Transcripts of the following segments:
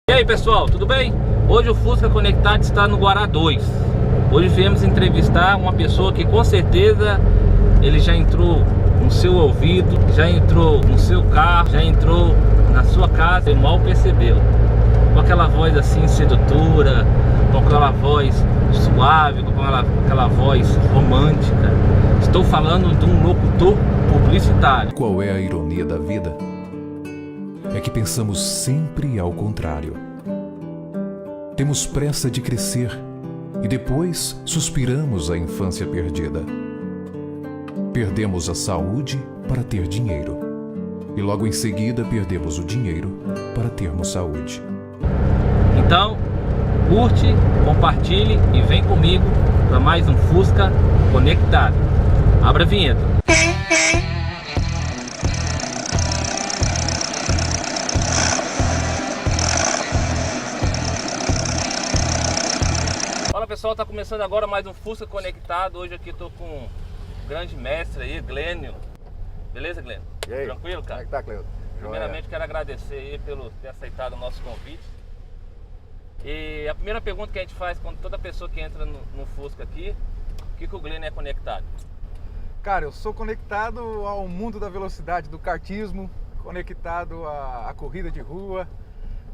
E aí pessoal, tudo bem? Hoje o Fusca Conectado está no Guará 2. Hoje viemos entrevistar uma pessoa que com certeza ele já entrou no seu ouvido, já entrou no seu carro, já entrou na sua casa e mal percebeu. Com aquela voz assim sedutora, com aquela voz suave, com aquela voz romântica. Estou falando de um locutor publicitário. Qual é a ironia da vida? É que pensamos sempre ao contrário. Temos pressa de crescer e depois suspiramos a infância perdida. Perdemos a saúde para ter dinheiro e logo em seguida perdemos o dinheiro para termos saúde. Então, curte, compartilhe e vem comigo para mais um Fusca Conectado. Abra a vinheta. Fala pessoal, tá começando agora mais um Fusca Conectado. Hoje aqui tô com o grande mestre aí, Glênio. Beleza, Glênio? E aí? Tranquilo, cara? Como é que tá, Cleudo? Primeiramente quero agradecer aí pelo ter aceitado o nosso convite. E a primeira pergunta que a gente faz quando toda pessoa que entra no Fusca aqui, o que o Glênio é conectado? Cara, eu sou conectado ao mundo da velocidade, do kartismo, conectado à corrida de rua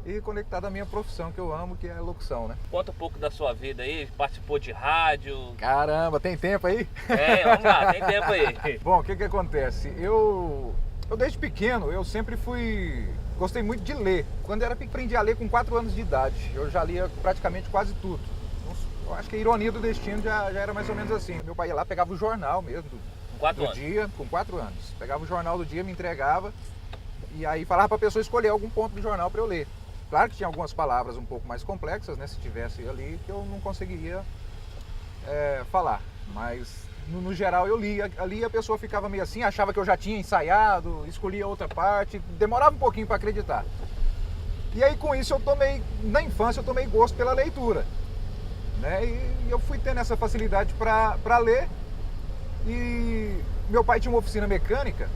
e conectado à minha profissão que eu amo, que é a locução, né? Conta um pouco da sua vida aí, participou de rádio. Caramba, tem tempo aí? Vamos lá, tem tempo aí. Bom, o que acontece? Eu desde pequeno, eu sempre gostei muito de ler. Quando eu era pequeno, aprendi a ler com 4 anos de idade. Eu já lia praticamente quase tudo. Eu acho que a ironia do destino já era mais ou menos assim. Meu pai ia lá, pegava o jornal mesmo Com 4 do anos? dia, com 4 anos. Pegava o jornal do dia, me entregava e aí falava para a pessoa escolher algum ponto do jornal para eu ler. Claro que tinha algumas palavras um pouco mais complexas, né? Se tivesse ali, que eu não conseguiria falar. Mas no geral eu lia. Ali a pessoa ficava meio assim, achava que eu já tinha ensaiado, escolhia outra parte, demorava um pouquinho para acreditar. E aí com isso na infância eu tomei gosto pela leitura, né? E eu fui tendo essa facilidade para ler. E meu pai tinha uma oficina mecânica,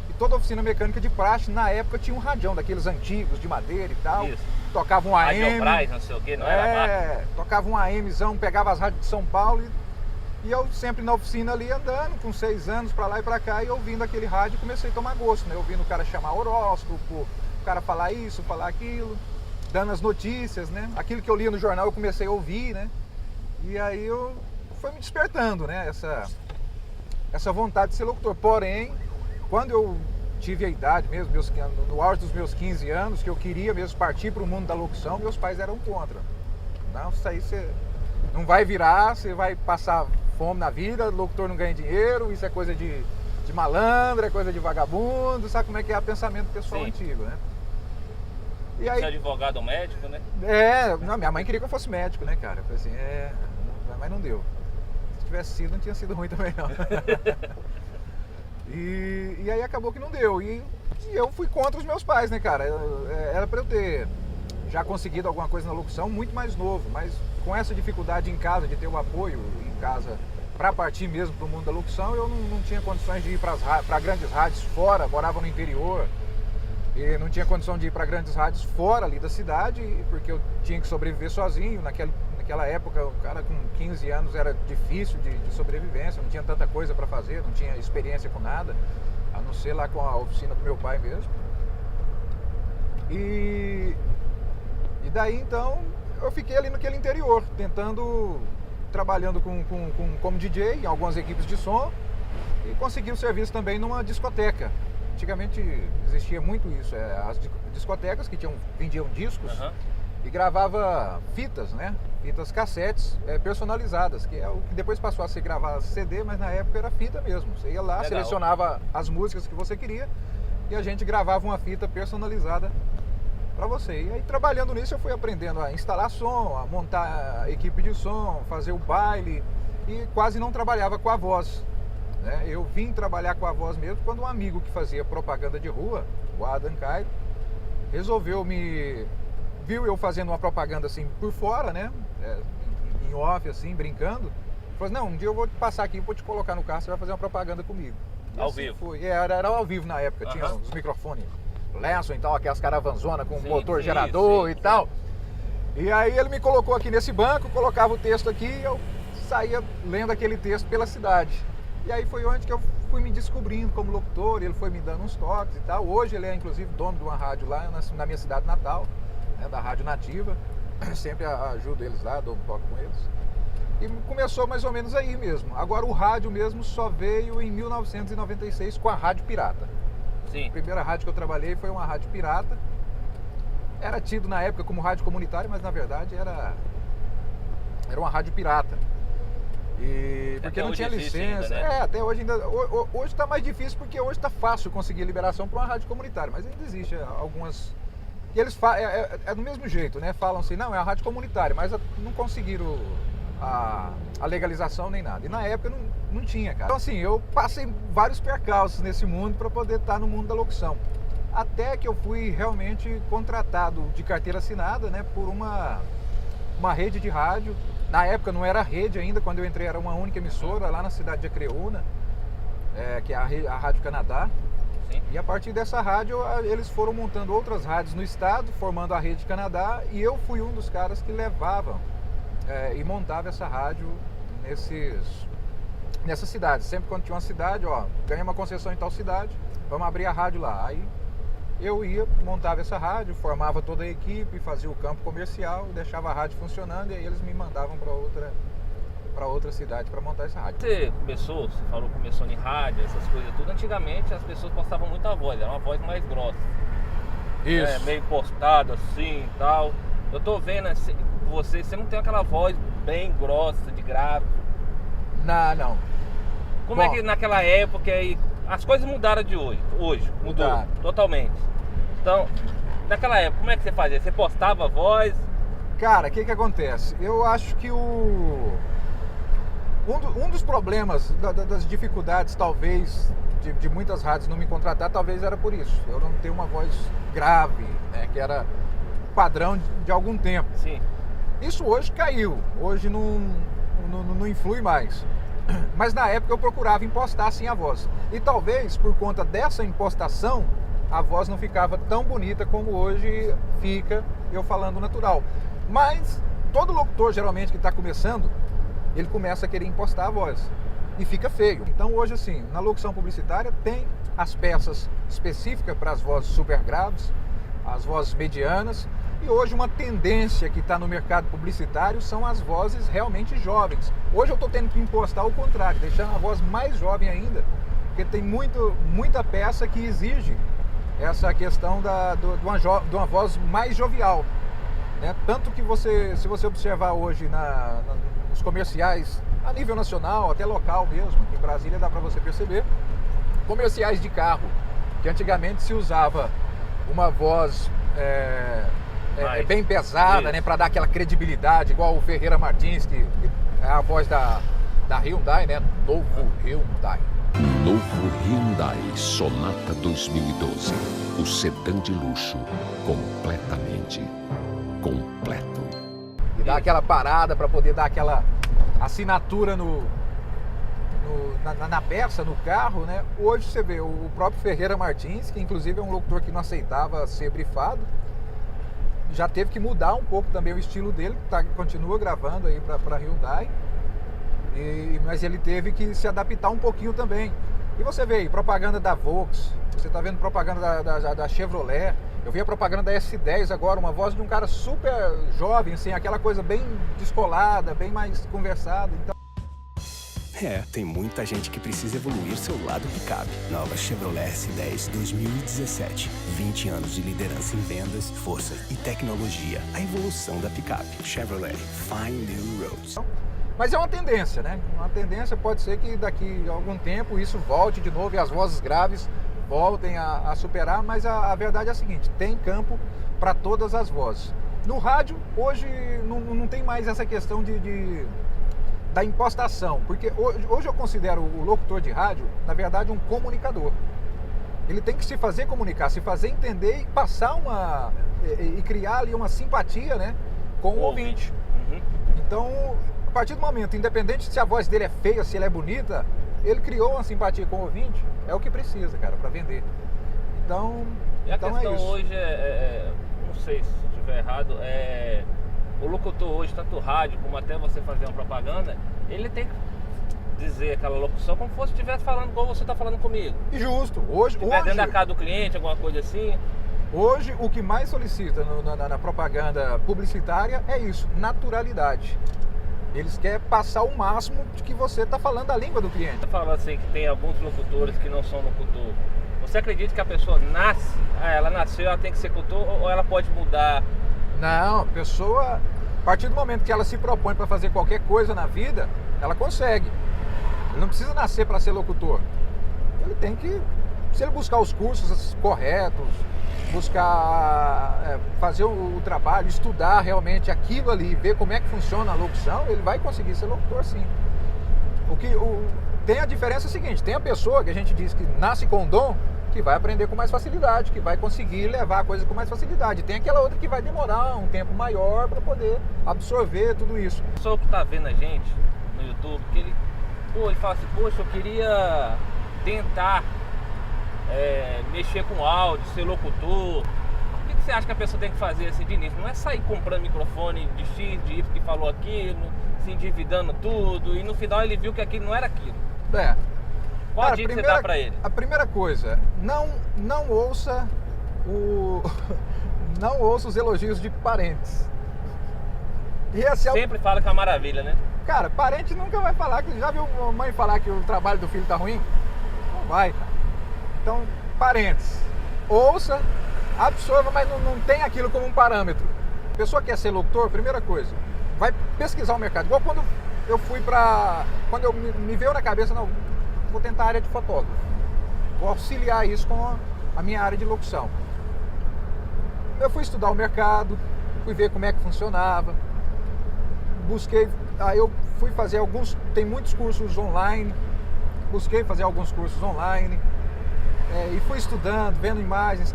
e toda oficina mecânica de praxe na época tinha um radião daqueles antigos de madeira e tal. Isso. Tocava um AM. Radiobras, não sei o que, não era tocava um AMzão, pegava as rádios de São Paulo e eu sempre na oficina ali andando, com 6 anos pra lá e pra cá, e ouvindo aquele rádio comecei a tomar gosto, né? Ouvindo o cara chamar horóscopo, o cara falar isso, falar aquilo, dando as notícias, né? Aquilo que eu lia no jornal eu comecei a ouvir, né? E aí foi me despertando, né? Essa vontade de ser locutor. Porém, quando eu tive a idade mesmo, no auge dos meus 15 anos, que eu queria mesmo partir para o mundo da locução, meus pais eram contra. Não, isso aí você não vai virar, você vai passar fome na vida, locutor não ganha dinheiro, isso é coisa de malandro, é coisa de vagabundo, sabe como é que é o pensamento pessoal antigo, né? E aí, você é advogado ou médico, né? Minha mãe queria que eu fosse médico, né, cara? Eu falei assim, mas não deu. Se tivesse sido, não tinha sido ruim também, não. E aí acabou que não deu. E eu fui contra os meus pais, né, cara? Era pra eu ter já conseguido alguma coisa na locução muito mais novo, mas com essa dificuldade em casa, de ter o apoio em casa pra partir mesmo pro mundo da locução, eu não tinha condições de ir pra grandes rádios fora, morava no interior. E não tinha condição de ir para grandes rádios fora ali da cidade, porque eu tinha que sobreviver sozinho. Naquela época, o cara com 15 anos era difícil de sobrevivência, não tinha tanta coisa para fazer, não tinha experiência com nada, a não ser lá com a oficina do meu pai mesmo. E daí então eu fiquei ali naquele interior, trabalhando como DJ em algumas equipes de som e consegui o serviço também numa discoteca. Antigamente existia muito isso, as discotecas que vendiam discos e gravava fitas, né? Fitas cassetes personalizadas, que é o que depois passou a ser gravar CD, mas na época era fita mesmo. Você ia lá, legal, selecionava as músicas que você queria e a gente gravava uma fita personalizada para você. E aí trabalhando nisso eu fui aprendendo a instalar som, a montar a equipe de som, fazer o baile e quase não trabalhava com a voz. Eu vim trabalhar com a voz mesmo quando um amigo que fazia propaganda de rua, o Adam Cairo, viu eu fazendo uma propaganda assim por fora, né? Em off, assim, brincando. Falou assim, não, um dia eu vou passar aqui, vou te colocar no carro, você vai fazer uma propaganda comigo. E ao assim vivo? Foi. Era ao vivo na época, tinha os microfones Lençol e tal, aquelas caravanzonas com Sim, motor sim, gerador sim, e tal. E aí ele me colocou aqui nesse banco, colocava o texto aqui e eu saía lendo aquele texto pela cidade. E aí foi onde que eu fui me descobrindo como locutor, ele foi me dando uns toques e tal. Hoje ele é inclusive dono de uma rádio lá na minha cidade natal, né, da Rádio Nativa. Sempre ajudo eles lá, dou um toque com eles. E começou mais ou menos aí mesmo. Agora o rádio mesmo só veio em 1996 com a Rádio Pirata. Sim. A primeira rádio que eu trabalhei foi uma rádio pirata. Era tido na época como rádio comunitária, mas na verdade era uma rádio pirata. E porque não tinha licença. Ainda, né? Até hoje ainda. Hoje está mais difícil porque hoje está fácil conseguir liberação para uma rádio comunitária, mas ainda existe algumas. E eles é do mesmo jeito, né? Falam assim, não, é a rádio comunitária, mas não conseguiram a legalização nem nada. E na época não tinha, cara. Então assim, eu passei vários percalços nesse mundo para poder estar no mundo da locução. Até que eu fui realmente contratado de carteira assinada, né, por uma rede de rádio. Na época não era rede ainda, quando eu entrei era uma única emissora lá na cidade de Acreúna, que é a Rádio Canadá. Sim. E a partir dessa rádio eles foram montando outras rádios no estado, formando a Rede Canadá, e eu fui um dos caras que levavam e montava essa rádio nessas cidades. Sempre quando tinha uma cidade, ganhei uma concessão em tal cidade, vamos abrir a rádio lá. Aí eu ia, montava essa rádio, formava toda a equipe, fazia o campo comercial, deixava a rádio funcionando e aí eles me mandavam para outra cidade para montar essa rádio. Você falou que começou em rádio, essas coisas tudo. Antigamente as pessoas postavam muita voz, era uma voz mais grossa. Isso. Meio postada assim e tal. Eu tô vendo assim, você não tem aquela voz bem grossa, de grave. Não. Como é que naquela época aí, as coisas mudaram de hoje mudou totalmente. Então, naquela época, como é que você fazia? Você postava a voz? Cara, o que acontece? Eu acho que um dos problemas, das dificuldades talvez de muitas rádios não me contratar, talvez era por isso. Eu não tenho uma voz grave, né, que era padrão de algum tempo. Sim. Isso hoje caiu, hoje não influi mais. Mas na época eu procurava impostar assim a voz. E talvez por conta dessa impostação, a voz não ficava tão bonita como hoje fica eu falando natural. Mas todo locutor geralmente que está começando, ele começa a querer impostar a voz. E fica feio. Então hoje assim, na locução publicitária tem as peças específicas para as vozes super graves, as vozes medianas. E hoje uma tendência que está no mercado publicitário são as vozes realmente jovens. Hoje eu estou tendo que impostar o contrário, deixando a voz mais jovem ainda, porque tem muita peça que exige essa questão de uma voz mais jovial. Né? Tanto que se você observar hoje nos comerciais, a nível nacional, até local mesmo, em Brasília dá para você perceber, comerciais de carro, que antigamente se usava uma voz bem pesada, né, para dar aquela credibilidade, igual o Ferreira Martins, que é a voz da Hyundai, né? Novo Hyundai. Novo Hyundai Sonata 2012. O sedã de luxo completamente completo. E dá aquela parada para poder dar aquela assinatura na peça, no carro, né? Hoje você vê o próprio Ferreira Martins, que inclusive é um locutor que não aceitava ser brifado, já teve que mudar um pouco também o estilo dele, continua gravando aí para Hyundai, mas ele teve que se adaptar um pouquinho também. E você vê aí, propaganda da Volks, você está vendo propaganda da Chevrolet, eu vi a propaganda da S10 agora, uma voz de um cara super jovem, assim, aquela coisa bem descolada, bem mais conversada, então... Tem muita gente que precisa evoluir seu lado picape. Nova Chevrolet S10 2017. 20 anos de liderança em vendas, força e tecnologia. A evolução da picape. Chevrolet. Find new roads. Mas é uma tendência, né? Uma tendência, pode ser que daqui a algum tempo isso volte de novo e as vozes graves voltem a superar, mas a verdade é a seguinte, tem campo para todas as vozes. No rádio, hoje não tem mais essa questão da impostação, porque hoje eu considero o locutor de rádio, na verdade, um comunicador. Ele tem que se fazer comunicar, se fazer entender e passar e criar ali uma simpatia, né, com o ouvinte. Uhum. Então, a partir do momento, independente se a voz dele é feia, se ela é bonita, ele criou uma simpatia com o ouvinte, é o que precisa, cara, para vender. Então, E a Então questão é isso. hoje não sei se estiver errado, o locutor hoje, tanto o rádio como até você fazer uma propaganda, ele tem que dizer aquela locução como se estivesse falando igual você está falando comigo. E justo. Hoje, Dentro da casa do cliente, alguma coisa assim. hoje o que mais solicita na propaganda publicitária é isso, naturalidade. Eles querem passar o máximo de que você está falando a língua do cliente. Você falou assim que tem alguns locutores que não são locutor. Você acredita que a pessoa nasce, ela nasceu, ela tem que ser locutor ou ela pode mudar? Não, a pessoa, a partir do momento que ela se propõe para fazer qualquer coisa na vida, ela consegue. Ele não precisa nascer para ser locutor. Ele tem que, se ele buscar os cursos corretos, buscar fazer o trabalho, estudar realmente aquilo ali, ver como é que funciona a locução, ele vai conseguir ser locutor sim. Tem a diferença seguinte, tem a pessoa que a gente diz que nasce com dom, que vai aprender com mais facilidade, que vai conseguir levar a coisa com mais facilidade. Tem aquela outra que vai demorar um tempo maior para poder absorver tudo isso. O pessoal que está vendo a gente no YouTube, que ele fala assim, poxa, eu queria tentar mexer com áudio, ser locutor. O que você acha que a pessoa tem que fazer assim de início? Não é sair comprando microfone de X, de Y que falou aquilo, se endividando tudo, e no final ele viu que aquilo não era aquilo. Qual a dica que você dá pra ele? A primeira coisa, não ouça não ouça os elogios de parentes. E esse sempre fala que é uma maravilha, né? Cara, parente nunca vai falar, já viu a mãe falar que o trabalho do filho tá ruim? Não vai, cara. Então, parentes, ouça, absorva, mas não tem aquilo como um parâmetro. A pessoa quer ser locutor, primeira coisa, vai pesquisar o mercado. Igual quando eu fui quando me veio na cabeça, não, vou tentar a área de fotógrafo. Vou auxiliar isso com a minha área de locução. Eu fui estudar o mercado, fui ver como é que funcionava, busquei, aí eu fui fazer tem muitos cursos online, busquei fazer alguns cursos online, e fui estudando, vendo imagens,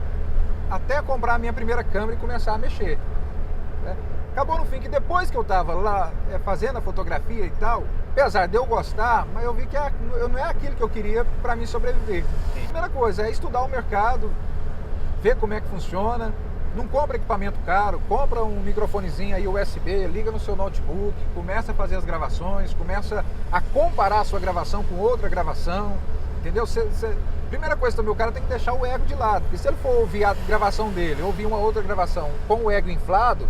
até comprar a minha primeira câmera e começar a mexer. Né? Acabou no fim que depois que eu estava lá fazendo a fotografia e tal, apesar de eu gostar, mas eu vi que não é aquilo que eu queria para mim sobreviver. A primeira coisa é estudar o mercado, ver como é que funciona. Não compra equipamento caro, compra um microfonezinho aí USB, liga no seu notebook, começa a fazer as gravações, começa a comparar a sua gravação com outra gravação, entendeu? Primeira coisa também, o cara tem que deixar o ego de lado, porque se ele for ouvir a gravação dele, ouvir uma outra gravação com o ego inflado,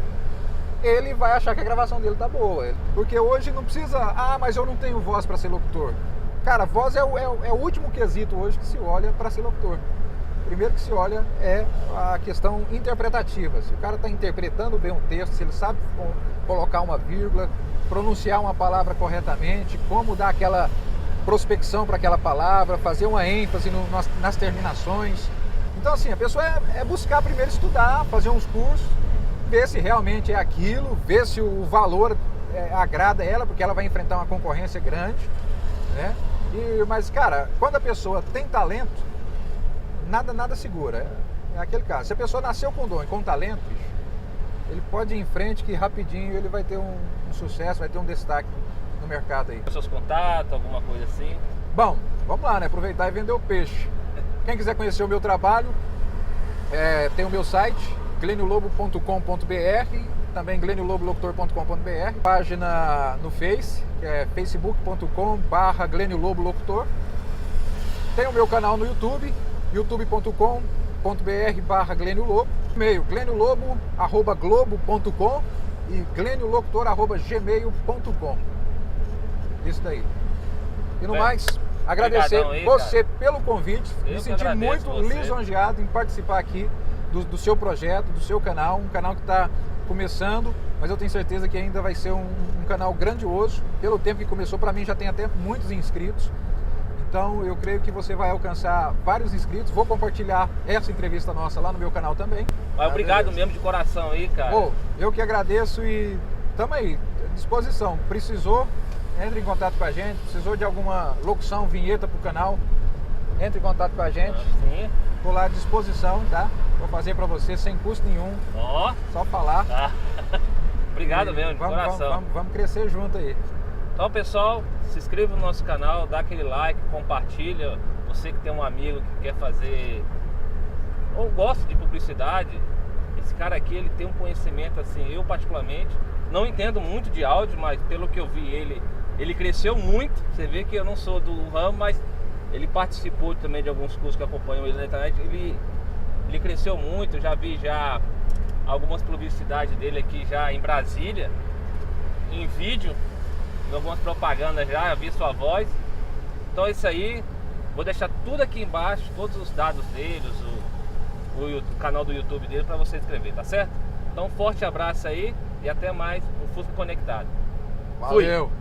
ele vai achar que a gravação dele tá boa. Porque hoje não precisa, mas eu não tenho voz para ser locutor. Cara, voz é o último quesito hoje que se olha para ser locutor. Primeiro que se olha é a questão interpretativa. Se o cara está interpretando bem um texto, se ele sabe colocar uma vírgula, pronunciar uma palavra corretamente, como dar aquela prospecção para aquela palavra, fazer uma ênfase nas terminações. Então assim, a pessoa é buscar primeiro estudar, fazer uns cursos, ver se realmente é aquilo, ver se o valor agrada ela, porque ela vai enfrentar uma concorrência grande, né? Mas cara, quando a pessoa tem talento, nada segura, é aquele caso. Se a pessoa nasceu com dom e com talento, ele pode ir em frente que rapidinho ele vai ter um sucesso, vai ter um destaque no mercado aí. Seus contatos, alguma coisa assim? Bom, vamos lá, né? Aproveitar e vender o peixe. Quem quiser conhecer o meu trabalho, tem o meu site, gleniolobo.com.br, também gleniolobolocutor.com.br, página no Face, que é facebook.com/gleniolobolocutor. Tem o meu canal no YouTube, youtube.com.br/gleniolobo, e-mail gleniolobo@globo.com e gleniolocutor@gmail.com. Isso daí. E no mais, agradecer aí, você pelo convite, me senti muito lisonjeado em participar aqui do seu projeto, do seu canal, um canal que está começando, mas eu tenho certeza que ainda vai ser um canal grandioso. Pelo tempo que começou, para mim já tem até muitos inscritos. Então eu creio que você vai alcançar vários inscritos. Vou compartilhar essa entrevista nossa lá no meu canal também. Mas obrigado mesmo de coração aí, cara. Eu que agradeço e estamos aí, à disposição. Precisou, entre em contato com a gente. Precisou de alguma locução, vinheta pro canal, entre em contato com a gente. Sim. Estou lá à disposição, tá? Vou fazer para você sem custo nenhum. Só falar. Tá. Obrigado mesmo, de coração. Vamos crescer junto aí. Então, pessoal, se inscreva no nosso canal, dá aquele like, compartilha. Você que tem um amigo que quer fazer eu gosto de publicidade. Esse cara aqui, ele tem um conhecimento assim, eu particularmente não entendo muito de áudio, mas pelo que eu vi ele cresceu muito. Você vê que eu não sou do ramo, mas ele participou também de alguns cursos que acompanham ele na internet. Ele cresceu muito. Eu já vi algumas publicidades dele aqui já em Brasília, em vídeo, em algumas propagandas já vi sua voz. Então é isso aí. Vou deixar tudo aqui embaixo, todos os dados dele, o canal do YouTube dele, para você inscrever, tá certo? Então, forte abraço aí e até mais um Fusca Conectado. Valeu! Fui.